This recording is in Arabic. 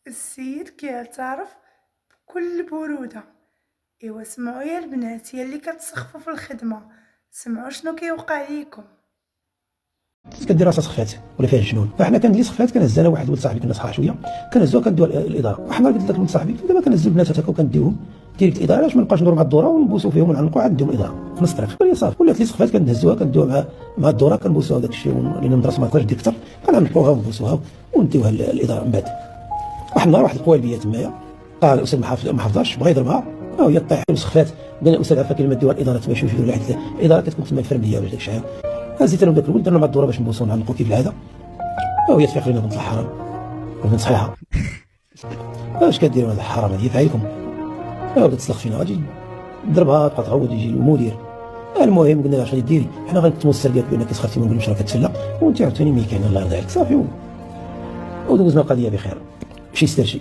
السيد كيعترف بكل برودة. إوا سمعوا يا البنات يلي كتسخفوا في الخدمة، سمعوا شنو كيوقع ليكم. كدير راسها سخفات ولا فيها الجنون. فاحنا كندير سخفات كنهز انا واحد ولد صاحبي كنصحها شويه، كنهزوها كندوها الاداره. وحنا قلت لك ولد صاحبي دابا كنهزو البنات هكا وكنديوهم ديريكت الاداره، علاش ما نبقاش ندور مع الدوره ونبوسوا فيهم ونعنقوا عاد نديهم الاداره في نص الطريق. ولا صافي ولات لي سخفات كندهزوها كندوها مع الدوره كنبوسوها داك الشيء، لان المدرسه ما تقدرش دير اكثر كنعنقوها ونبوسوها ونديوها للاداره من بعد. واحد النهار واحد القوالبيه تمايا قال الاستاذ ما حفظهاش بغا يضربها هي طيح سخفات. قال الاستاذ عفاك كلمه ديوها الاداره تما يشوفوا يديروا لواحد الاداره كتكون تما فرميه ولا داك الشيء. هزيت انا وداك الولد درنا مع الدوره باش نبوسو ونعنقو كيف العاده، وهي تفيق لنا بنت الحرام بنت صحيحه. اش كديروا هذا الحرام هذه يفعلكم؟ بدات تسلخ فينا غادي ضربها تبقى تعاود يجي المدير. المهم قلنا لها اش غادي ديري؟ حنا غنكتموا السر ديالك بانك سخرتي ما نقولش راه كتسلى وانت عاوتاني ميكان الله يرضي عليك صافي ودوزنا القضيه بخير. ماشي يستاهل شي.